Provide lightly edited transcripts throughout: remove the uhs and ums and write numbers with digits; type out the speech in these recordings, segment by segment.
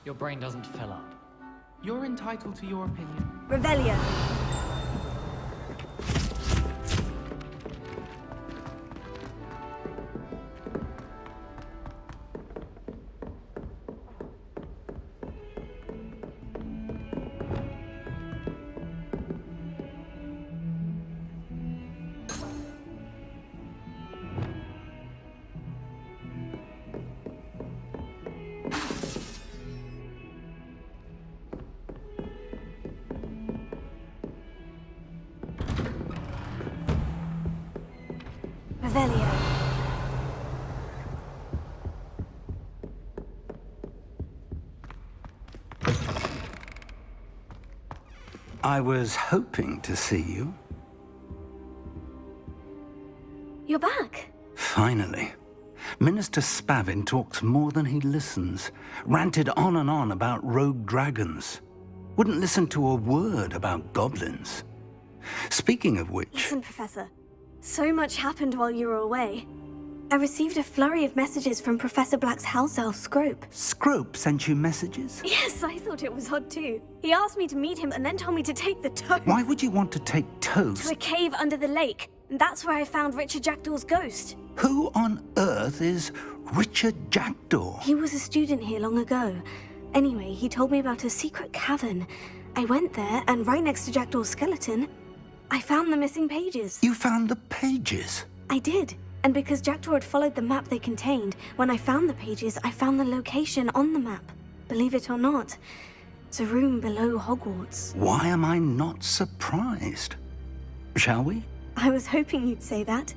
Your brain doesn't fill up. You're entitled to your opinion. Revelio. Revelio. I was hoping to see you. You're back. Finally. Minister Spavin talks more than he listens. Ranted on and on about rogue dragons. Wouldn't listen to a word about goblins. Speaking of which... Listen, Professor. So much happened while you were away. I received a flurry of messages from Professor Black's house elf, Scrope. Scrope sent you messages? Yes, I thought it was odd too. He asked me to meet him and then told me to take the toast. Why would you want to take toast? To a cave under the lake. And that's where I found Richard Jackdaw's ghost. Who on earth is Richard Jackdaw? He was a student here long ago. Anyway, he told me about a secret cavern. I went there, and right next to Jackdaw's skeleton, I found the missing pages. You found the pages? I did. And because Jackdaw had followed the map they contained, when I found the pages, I found the location on the map. Believe it or not, it's a room below Hogwarts. Why am I not surprised? Shall we? I was hoping you'd say that.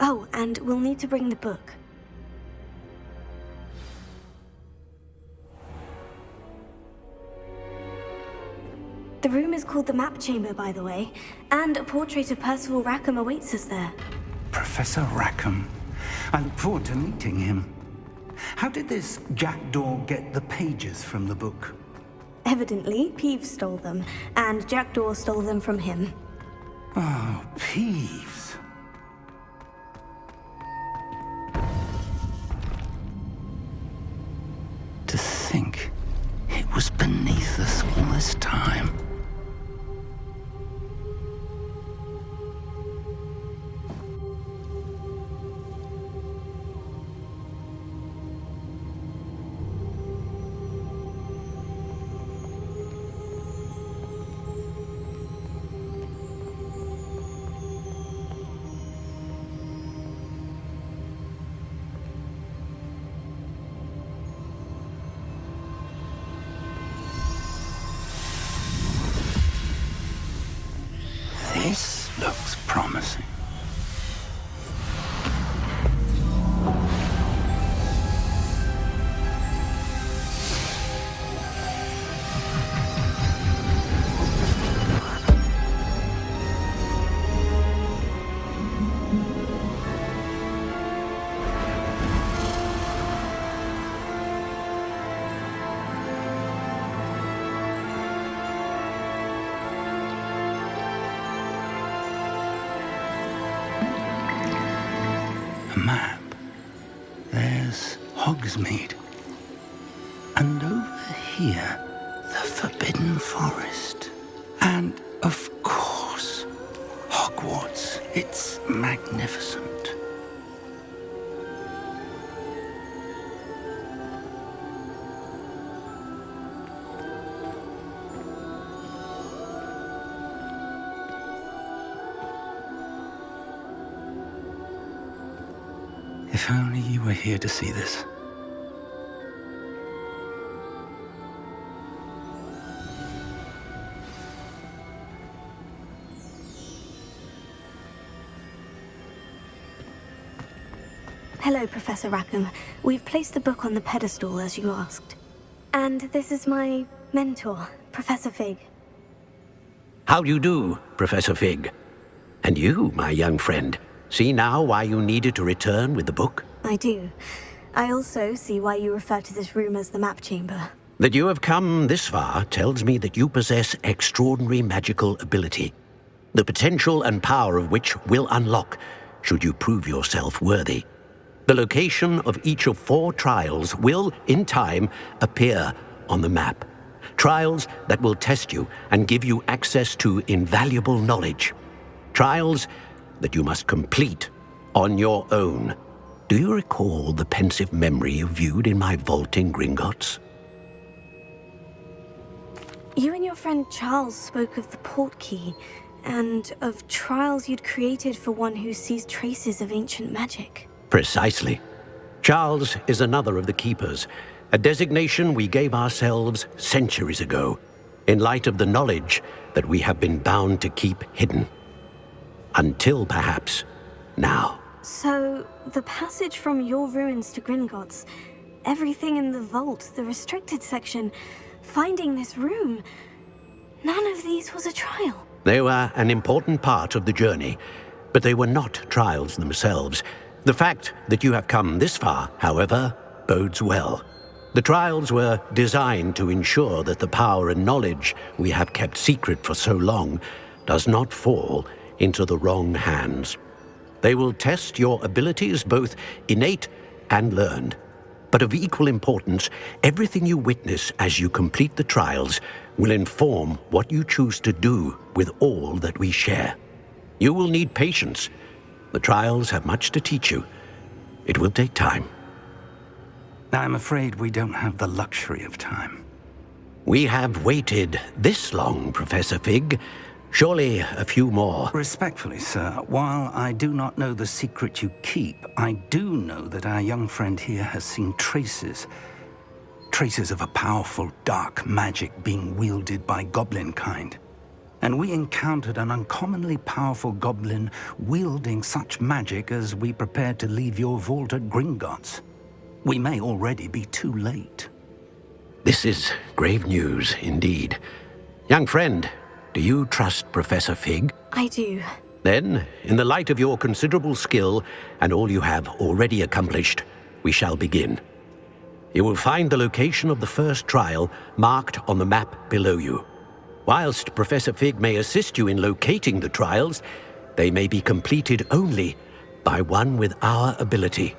Oh, and we'll need to bring the book. The room is called the Map Chamber, by the way, and a portrait of Percival Rackham awaits us there. Professor Rackham. I look forward to meeting him. How did this Jackdaw get the pages from the book? Evidently, Peeves stole them, and Jackdaw stole them from him. Oh, Peeves. To think it was beneath us all this time. This looks promising. A map. There's Hogsmeade. And over here, the Forbidden Forest. And, of course, Hogwarts. It's magnificent. If only you were here to see this. Hello, Professor Rackham. We've placed the book on the pedestal, as you asked. And this is my mentor, Professor Fig. How do you do, Professor Fig? And you, my young friend, see now why you needed to return with the book? I do. I also see why you refer to this room as the Map Chamber. That you have come this far tells me that you possess extraordinary magical ability, the potential and power of which will unlock, should you prove yourself worthy. The location of each of 4 trials will, in time, appear on the map. Trials that will test you and give you access to invaluable knowledge. Trials that you must complete on your own. Do you recall the pensive memory you viewed in my vault in Gringotts? You and your friend Charles spoke of the portkey, and of trials you'd created for one who sees traces of ancient magic. Precisely. Charles is another of the Keepers, a designation we gave ourselves centuries ago, in light of the knowledge that we have been bound to keep hidden. Until, perhaps, now. So, the passage from your ruins to Gringotts, everything in the vault, the restricted section, finding this room, none of these was a trial. They were an important part of the journey, but they were not trials themselves. The fact that you have come this far, however, bodes well. The trials were designed to ensure that the power and knowledge we have kept secret for so long does not fall into the wrong hands. They will test your abilities, both innate and learned. But of equal importance, everything you witness as you complete the trials will inform what you choose to do with all that we share. You will need patience. The trials have much to teach you. It will take time. I'm afraid we don't have the luxury of time. We have waited this long, Professor Fig. Surely a few more. Respectfully, sir, while I do not know the secret you keep, I do know that our young friend here has seen traces of a powerful dark magic being wielded by goblin kind. And we encountered an uncommonly powerful goblin wielding such magic as we prepared to leave your vault at Gringotts. We may already be too late. This is grave news indeed. Young friend, do you trust Professor Fig? I do. Then, in the light of your considerable skill and all you have already accomplished, we shall begin. You will find the location of the first trial marked on the map below you. Whilst Professor Fig may assist you in locating the trials, they may be completed only by one with our ability.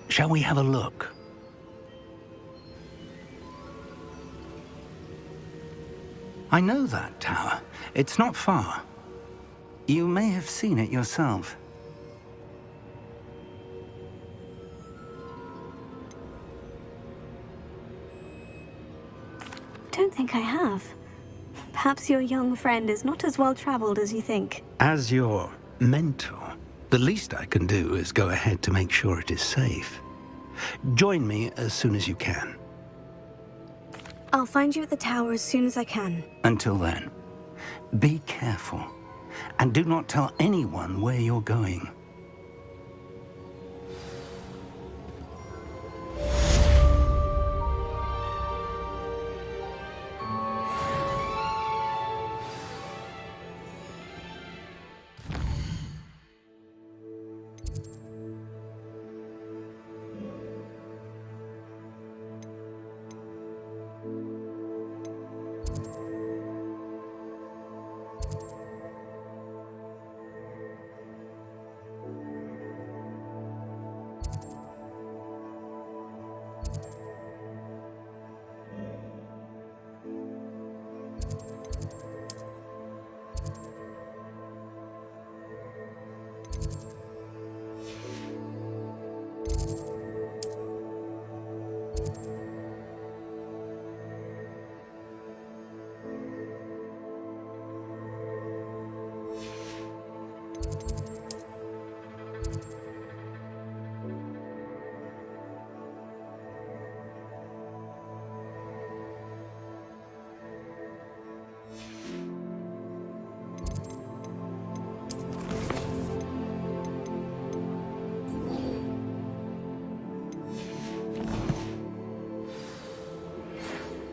Shall we have a look? I know that tower. It's not far. You may have seen it yourself. Don't think I have. Perhaps your young friend is not as well traveled as you think. As your mentor, the least I can do is go ahead to make sure it is safe. Join me as soon as you can. I'll find you at the tower as soon as I can. Until then, be careful, and do not tell anyone where you're going.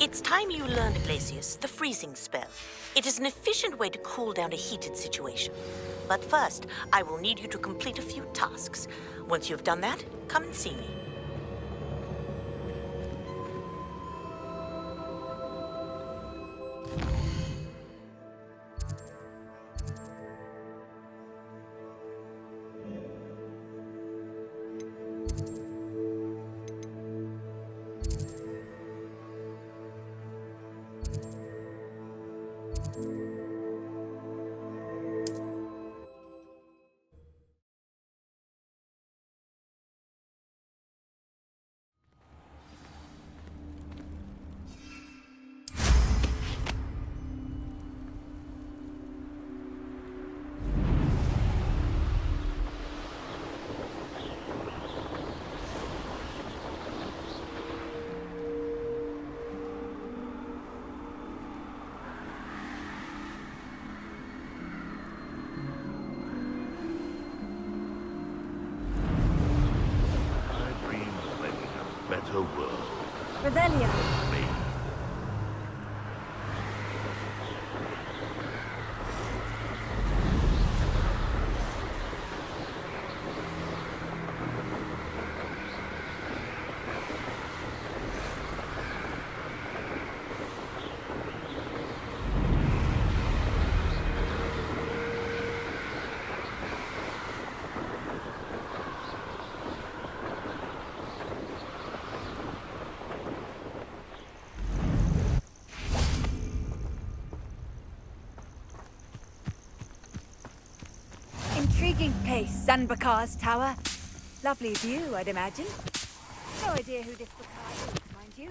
It's time you learned, Glacius, the freezing spell. It is an efficient way to cool down a heated situation. But first, I will need you to complete a few tasks. Once you've done that, come and see me. the world. Revelio. Me. Intriguing place, Zanbakar's tower. Lovely view, I'd imagine. No idea who this Bakar is, mind you.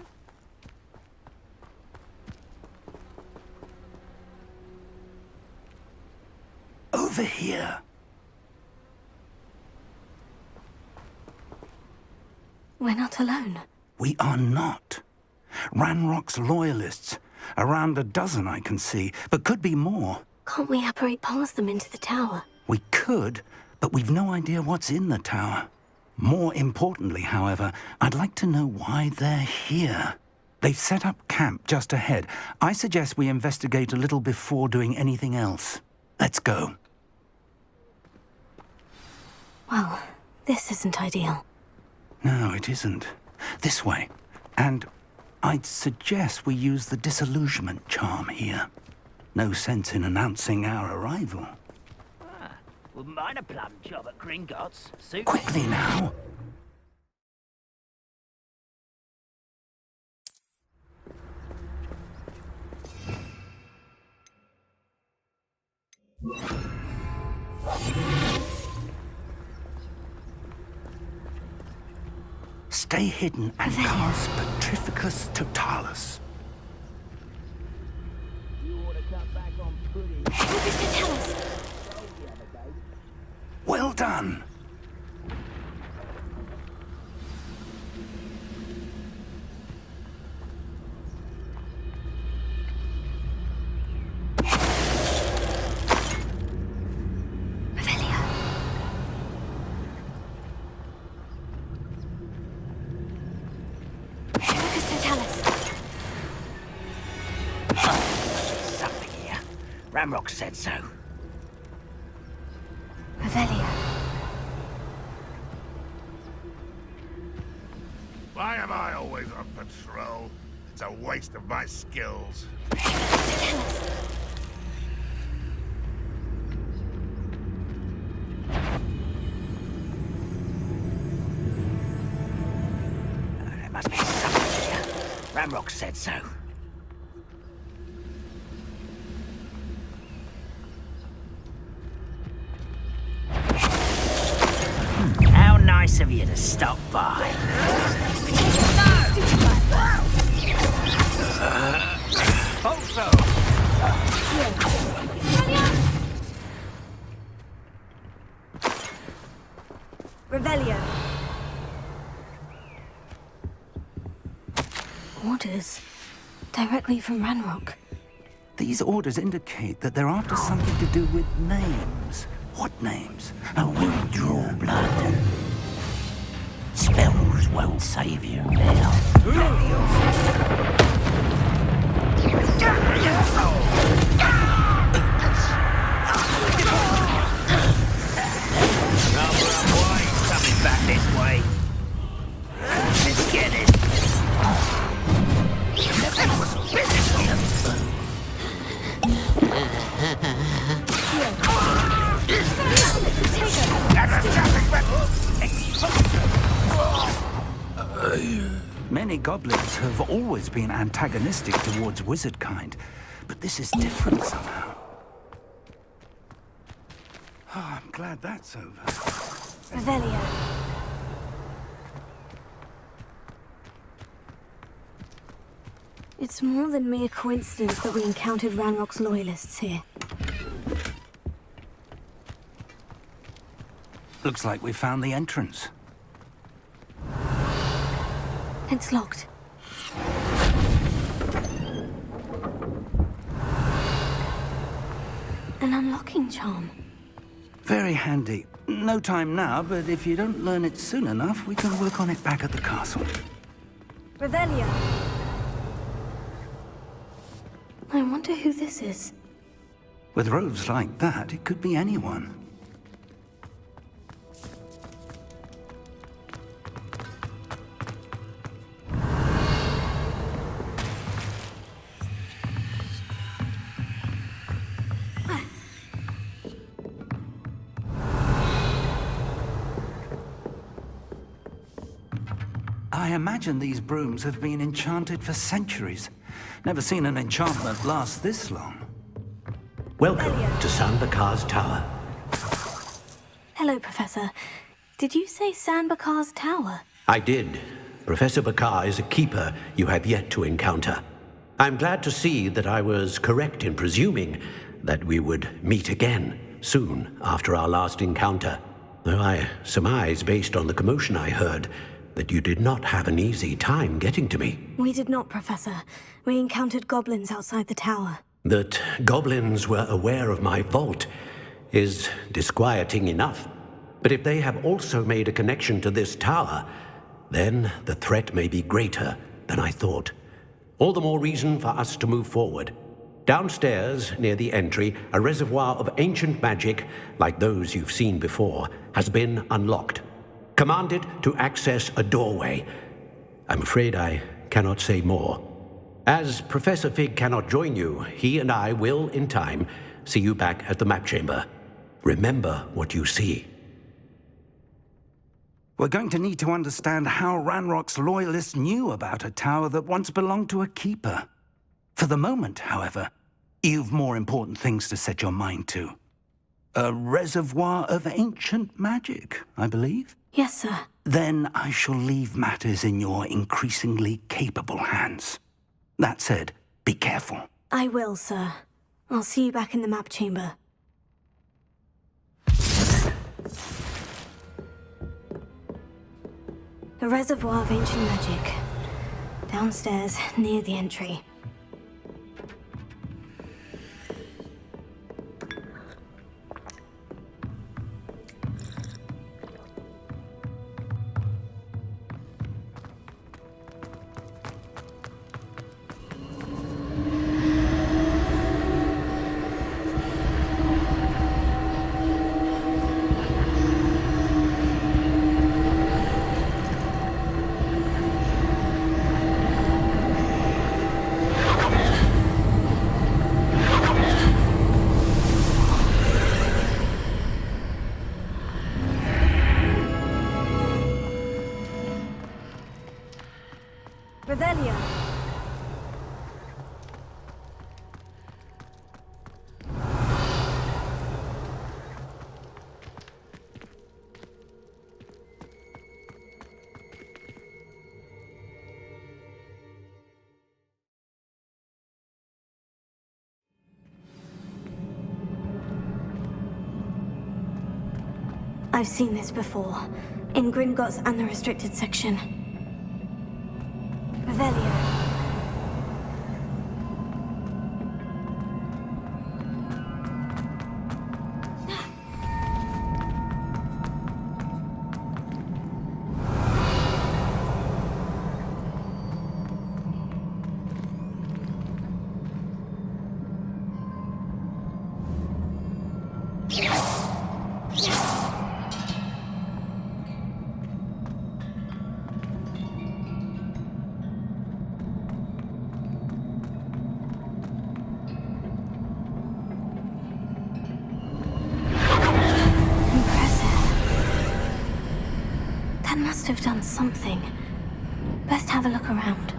Over here. We're not alone. We are not. Ranrock's loyalists. Around a dozen I can see, but could be more. Can't we apparate past them into the tower? We could, but we've no idea what's in the tower. More importantly, however, I'd like to know why they're here. They've set up camp just ahead. I suggest we investigate a little before doing anything else. Let's go. Well, this isn't ideal. No, it isn't. This way. And I'd suggest we use the disillusionment charm here. No sense in announcing our arrival. Wouldn't mind a plum job at Gringotts. Suit Quickly now. Stay hidden and cast Petrificus Totalis. Well done. something here. Ramrock said so. Revelio. Why am I always on patrol? It's a waste of my skills. There must be something here. Ramrock said so. How nice of you to stop by. Also. Revelio. Orders. Directly from Ranrock. These orders indicate that they're after something to do with names. What names? I will draw blood. Spells won't save you now. Coming back this way. Let's get it. Many goblins have always been antagonistic towards wizard kind, but this is different somehow. Oh, I'm glad that's over. Revelio. It's more than mere coincidence that we encountered Ranrock's loyalists here. Looks like we found the entrance. It's locked. An unlocking charm. Very handy. No time now, but if you don't learn it soon enough, we can work on it back at the castle. Revelio. I wonder who this is. With robes like that, it could be anyone. I imagine these brooms have been enchanted for centuries. Never seen an enchantment last this long. Welcome to San Bakar's Tower. Hello, Professor. Did you say San Bakar's Tower? I did. Professor Bakar is a keeper you have yet to encounter. I'm glad to see that I was correct in presuming that we would meet again soon after our last encounter. Though I surmise, based on the commotion I heard, that you did not have an easy time getting to me. We did not, Professor. We encountered goblins outside the tower. That goblins were aware of my vault is disquieting enough. But if they have also made a connection to this tower, then the threat may be greater than I thought. All the more reason for us to move forward. Downstairs, near the entry, a reservoir of ancient magic, like those you've seen before, has been unlocked. Command it to access a doorway. I'm afraid I cannot say more. As Professor Fig cannot join you, he and I will, in time, see you back at the map chamber. Remember what you see. We're going to need to understand how Ranrock's loyalists knew about a tower that once belonged to a keeper. For the moment, however, you've more important things to set your mind to. A reservoir of ancient magic, I believe? Yes, sir. Then I shall leave matters in your increasingly capable hands. That said, be careful. I will, sir. I'll see you back in the map chamber. A reservoir of ancient magic. Downstairs, near the entry. Revelio. I've seen this before. In Gringotts and the restricted section. Revelio. Must have done something. Best have a look around.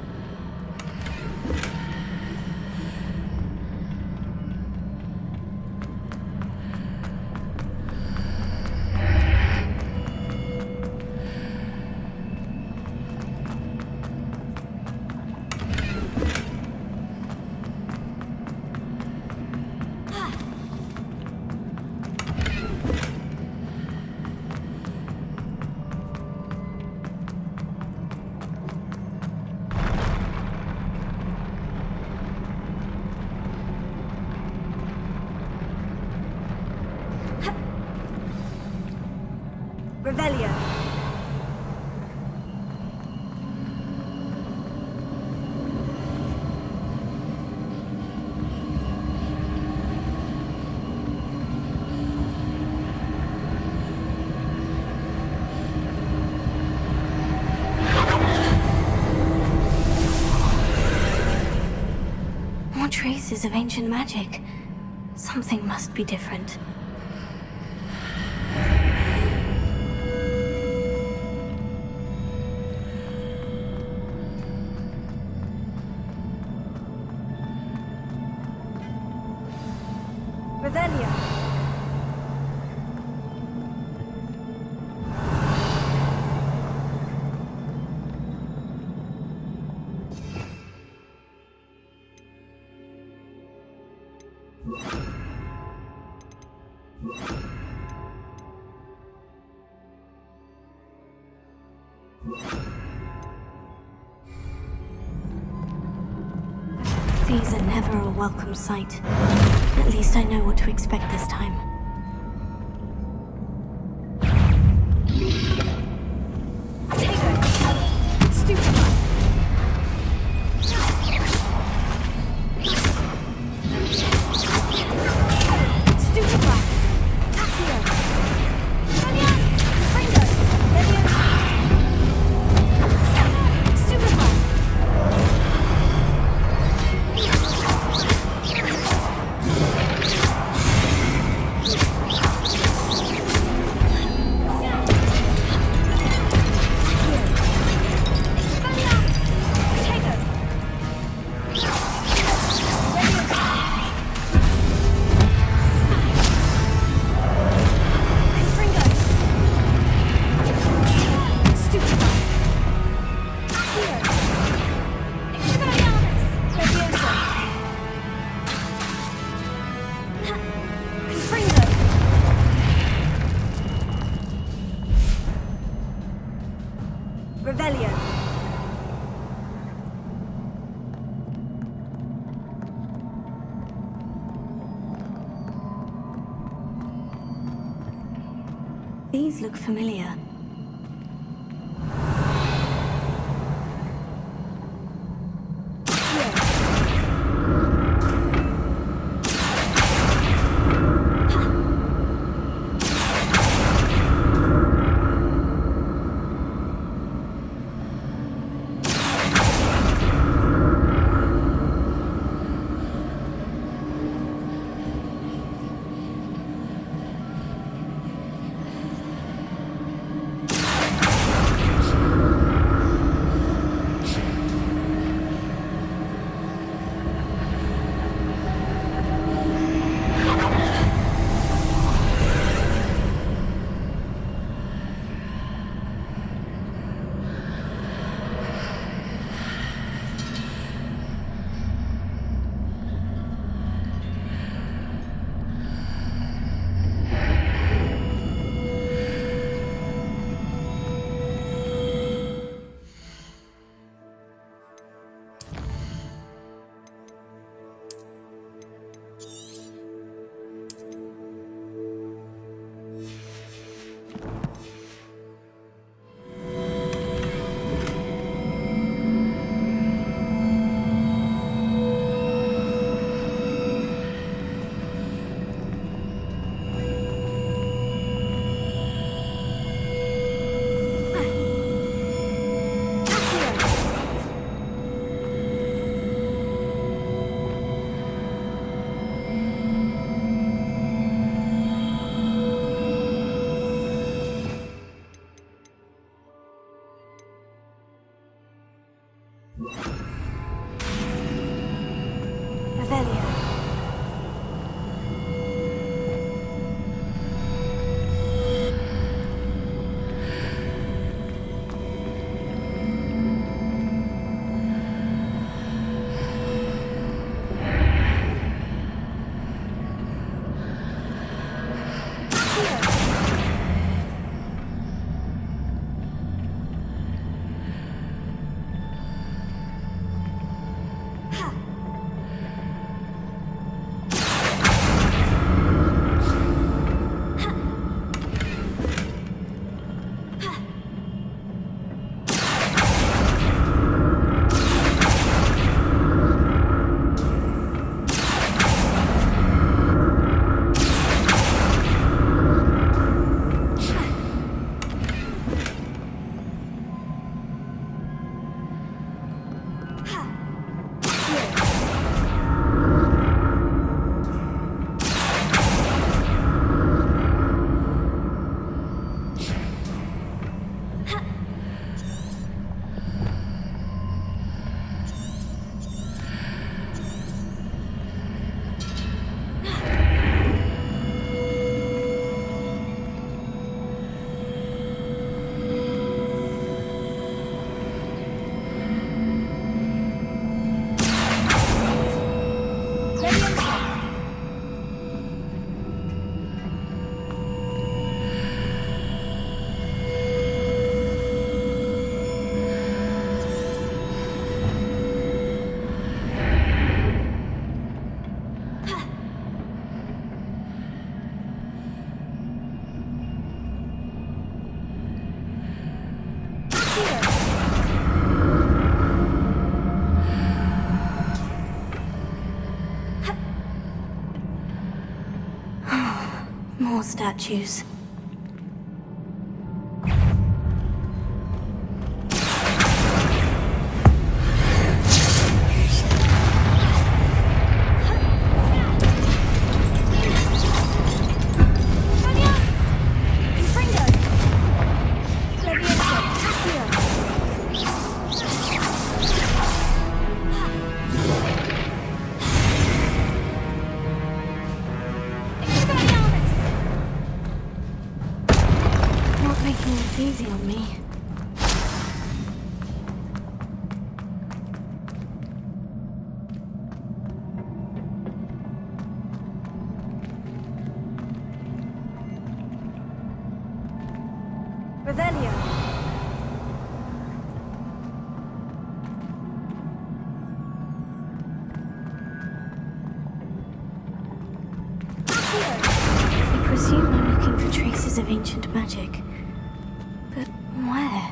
Revelio. traces of ancient magic. Something must be different. Revelio. These are never a welcome sight. At least I know what to expect this time. Revelio. These look familiar. More statues. Making this easy on me. Revelio. I presume I'm looking for traces of ancient magic. But where?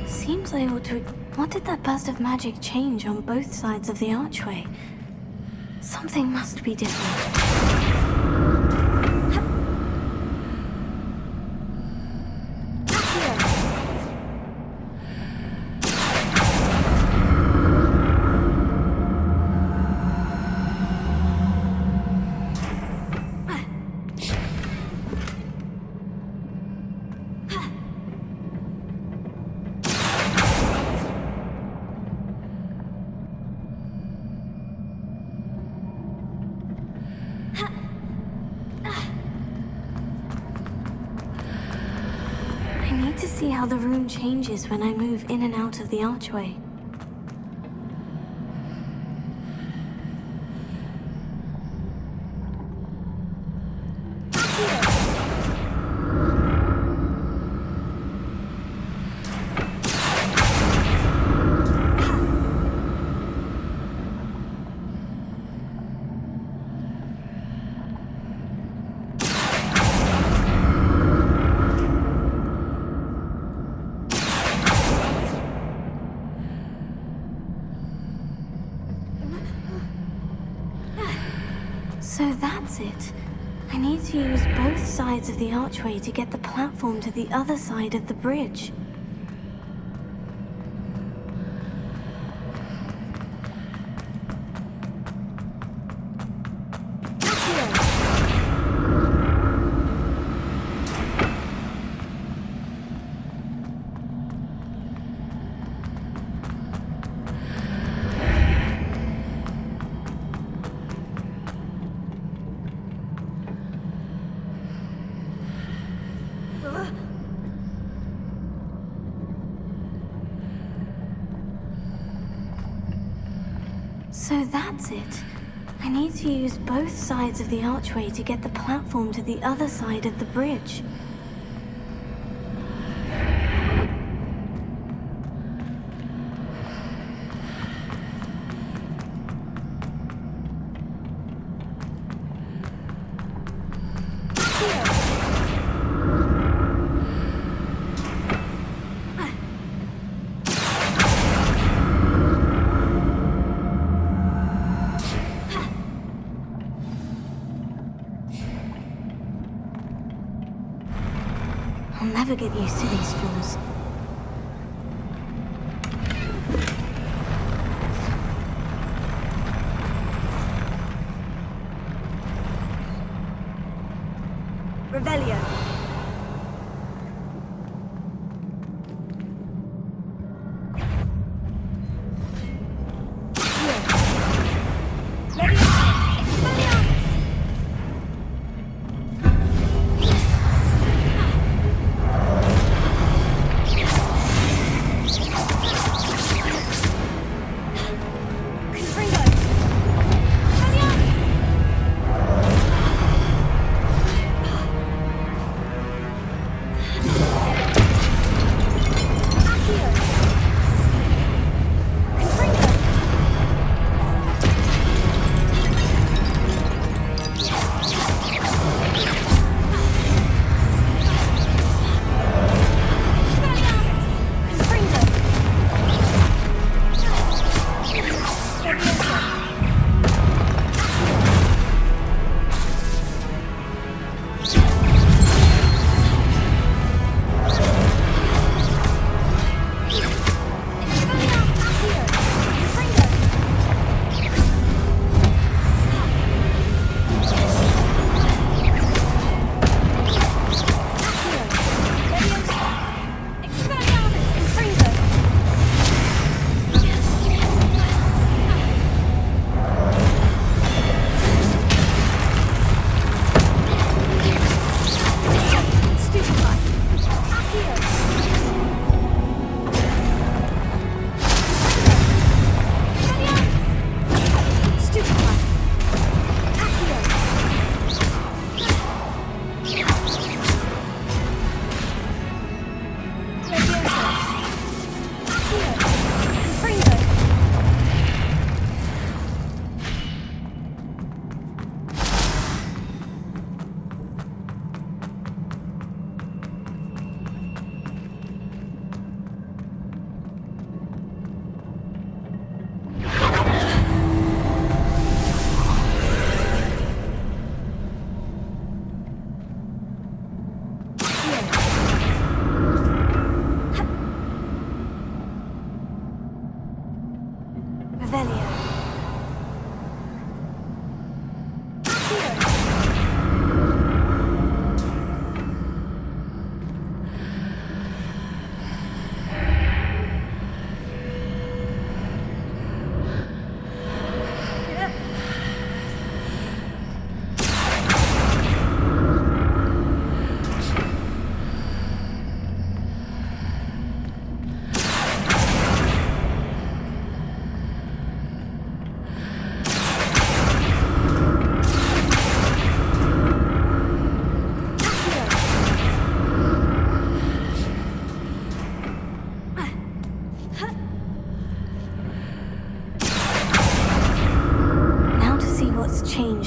Seems I ought to... What did that burst of magic change on both sides of the archway? Something must be different. I need to see how the room changes when I move in and out of the archway. So that's it. I need to use both sides of the archway to get the platform to the other side of the bridge. So that's it. I need to use both sides of the archway to get the platform to the other side of the bridge. I'll never get used to these floors. Revelio.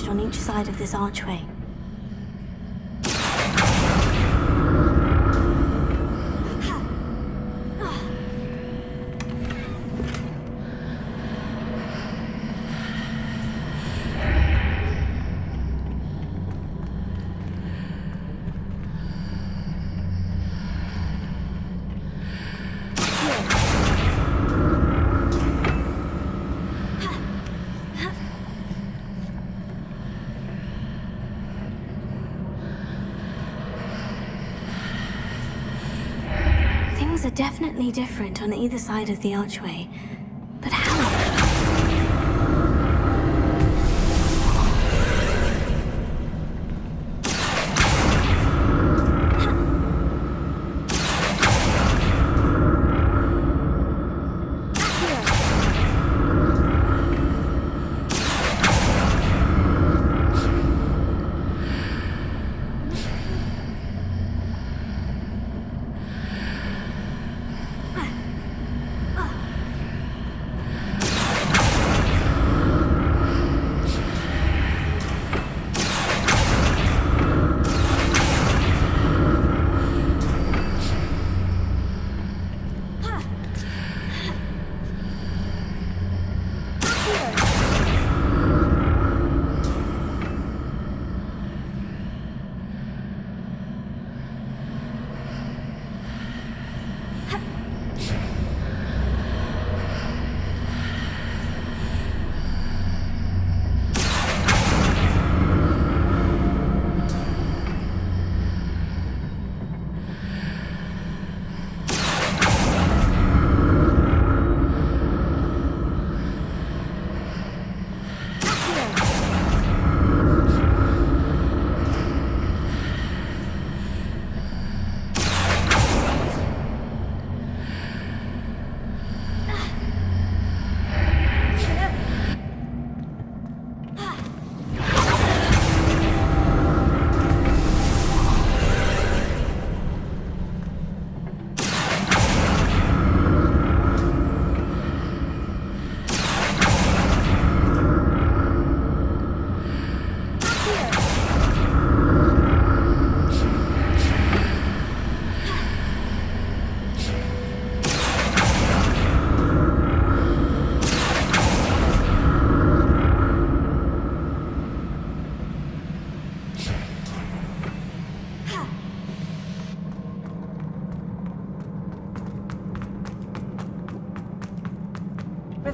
On each side of this archway. Things are definitely different on either side of the archway. But how?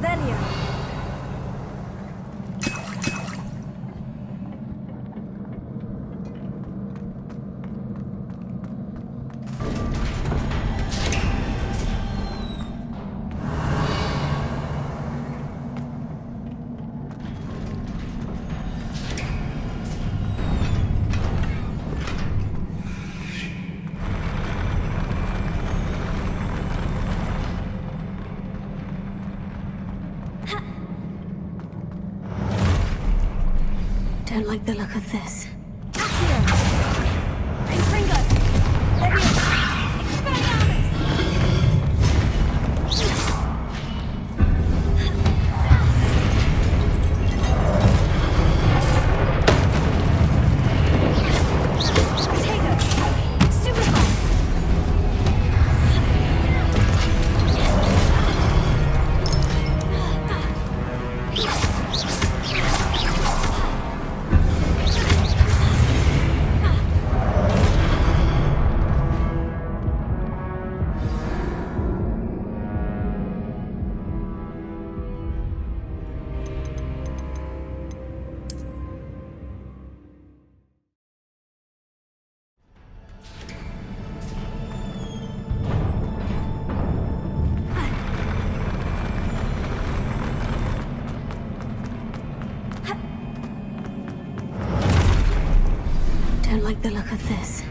Revelio. Don't like the look of this. Don't like the look of this.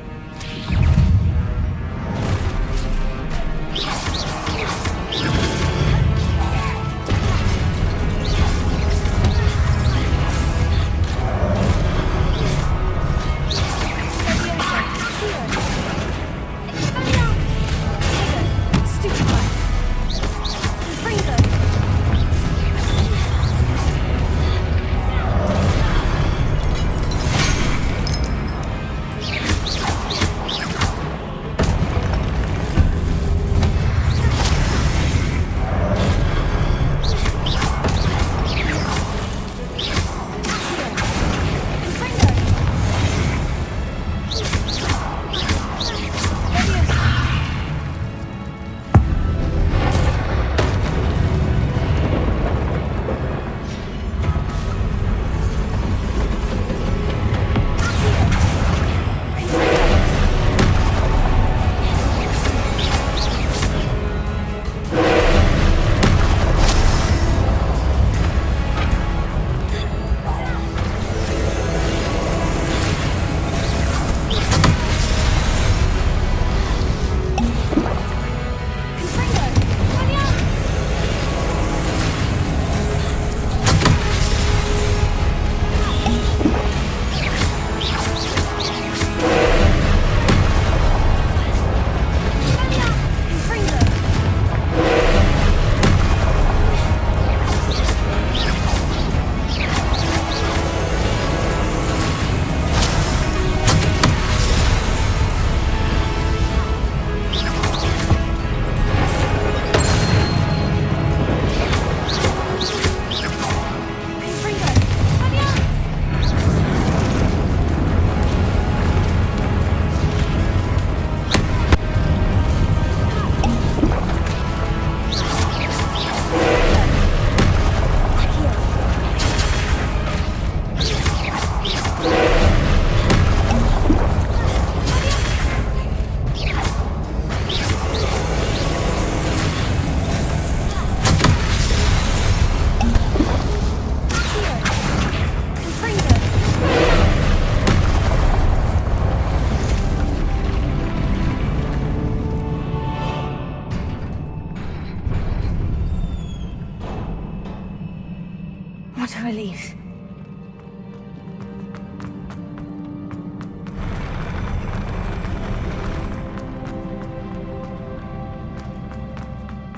What a relief.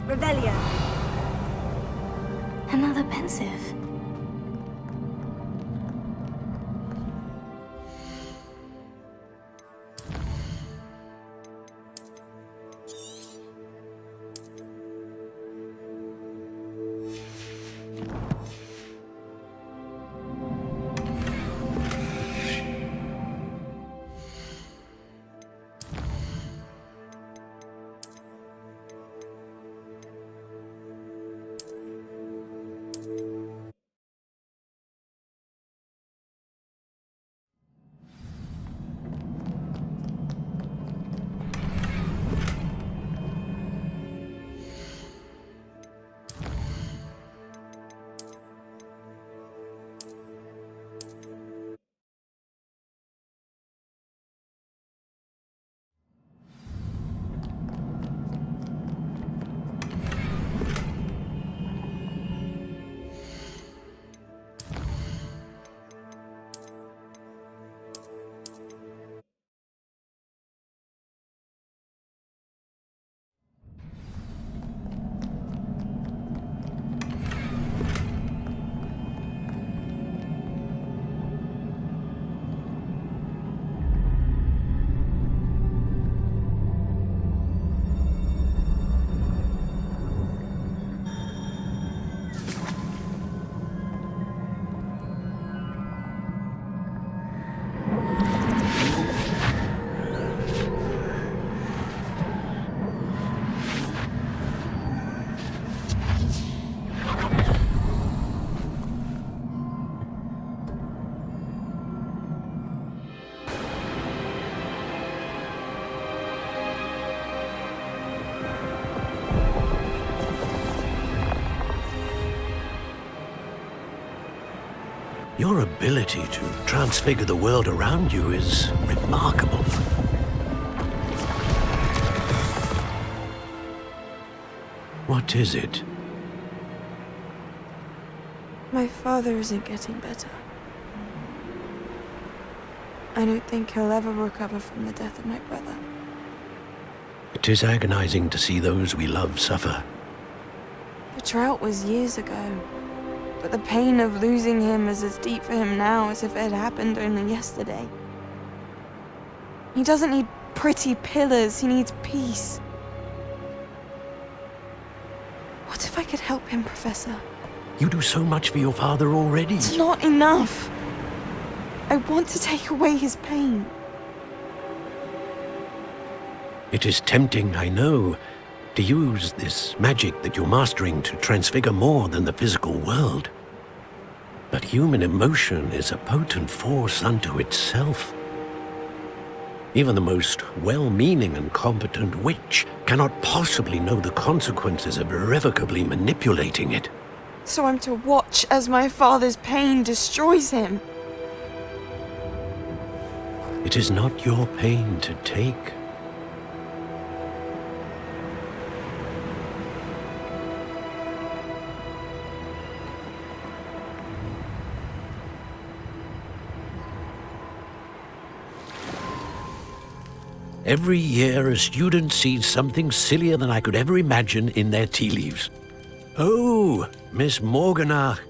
Revelio. Another pensive. Your ability to transfigure the world around you is remarkable. What is it? My father isn't getting better. I don't think he'll ever recover from the death of my brother. It is agonizing to see those we love suffer. The drought was years ago, but the pain of losing him is as deep for him now as if it had happened only yesterday. He doesn't need pretty pillars, he needs peace. What if I could help him, Professor? You do so much for your father already. It's not enough. I want to take away his pain. It is tempting, I know, to use this magic that you're mastering to transfigure more than the physical world. But human emotion is a potent force unto itself. Even the most well-meaning and competent witch cannot possibly know the consequences of irrevocably manipulating it. So I'm to watch as my father's pain destroys him. It is not your pain to take. Every year, a student sees something sillier than I could ever imagine in their tea leaves. Oh, Miss Morganach,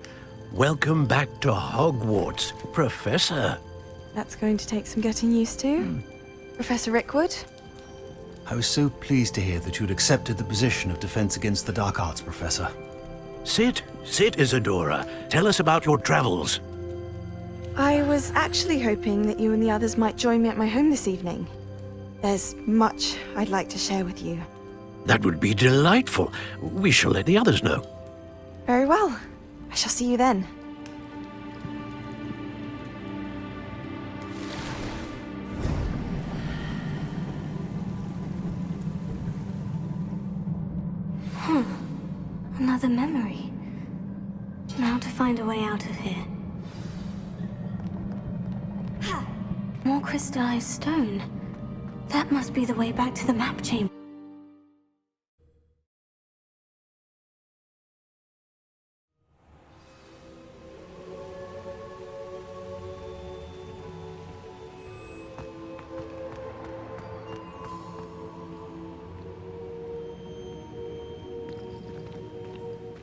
welcome back to Hogwarts, Professor. That's going to take some getting used to. Professor Rickwood? I was so pleased to hear that you'd accepted the position of Defense Against the Dark Arts, Professor. Sit, Isadora. Tell us about your travels. I was actually hoping that you and the others might join me at my home this evening. There's much I'd like to share with you. That would be delightful. We shall let the others know. Very well. I shall see you then. Another memory. Now to find a way out of here. More crystallized stone. That must be the way back to the map chamber.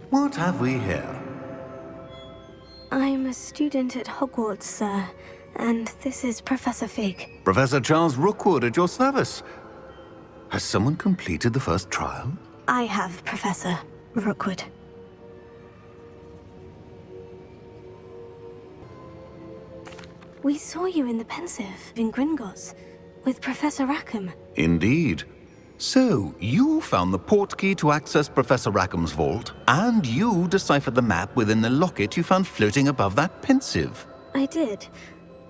What have we here? I'm a student at Hogwarts, sir, and this is Professor Fig. Professor Charles Rookwood at your service. Has someone completed the first trial? I have, Professor Rookwood. We saw you in the Pensive in Gringotts with Professor Rackham. Indeed. So, you found the portkey to access Professor Rackham's vault, and you deciphered the map within the locket you found floating above that Pensive. I did.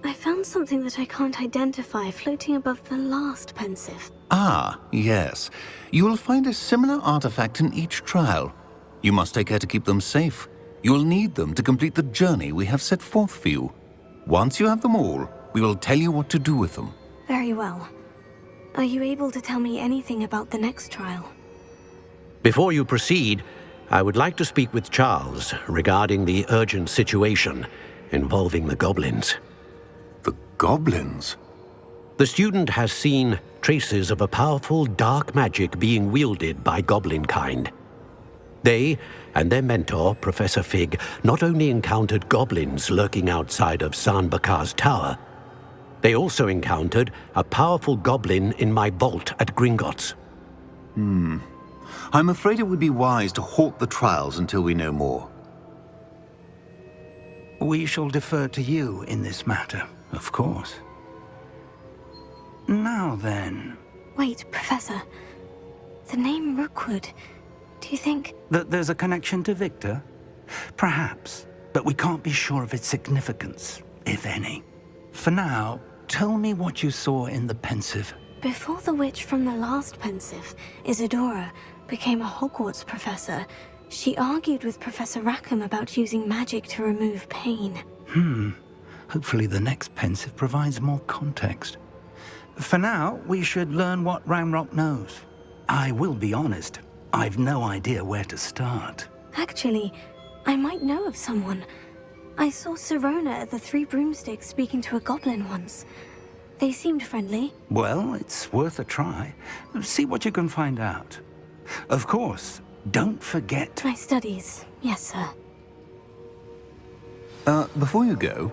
I found something that I can't identify floating above the last Pensive. Ah, yes. You will find a similar artifact in each trial. You must take care to keep them safe. You will need them to complete the journey we have set forth for you. Once you have them all, we will tell you what to do with them. Very well. Are you able to tell me anything about the next trial? Before you proceed, I would like to speak with Charles regarding the urgent situation involving the goblins. The goblins? The student has seen traces of a powerful dark magic being wielded by goblin kind. They and their mentor, Professor Fig, not only encountered goblins lurking outside of Sanbakar's tower, they also encountered a powerful goblin in my vault at Gringotts. I'm afraid it would be wise to halt the trials until we know more. We shall defer to you in this matter, of course. Now then... Wait, Professor. The name Rookwood. Do you think... That there's a connection to Victor? Perhaps, but we can't be sure of its significance, if any. For now, tell me what you saw in the Pensive. Before the witch from the last Pensive, Isadora, became a Hogwarts professor, she argued with Professor Rackham about using magic to remove pain. Hopefully the next pensive provides more context. For now, we should learn what Ramrock knows. I will be honest, I've no idea where to start. Actually, I might know of someone. I saw Sirona at the Three Broomsticks speaking to a goblin once. They seemed friendly. Well, it's worth a try. See what you can find out. Of course, don't forget... My studies, yes, sir. Before you go...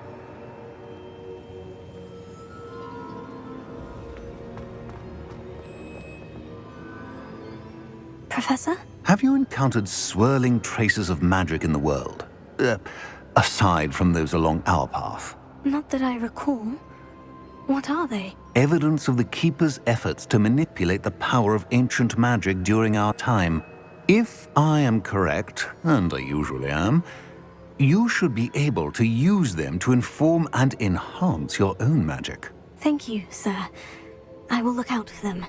Professor? Have you encountered swirling traces of magic in the world? Aside from those along our path? Not that I recall. What are they? Evidence of the Keeper's efforts to manipulate the power of ancient magic during our time. If I am correct, and I usually am, you should be able to use them to inform and enhance your own magic. Thank you, sir. I will look out for them.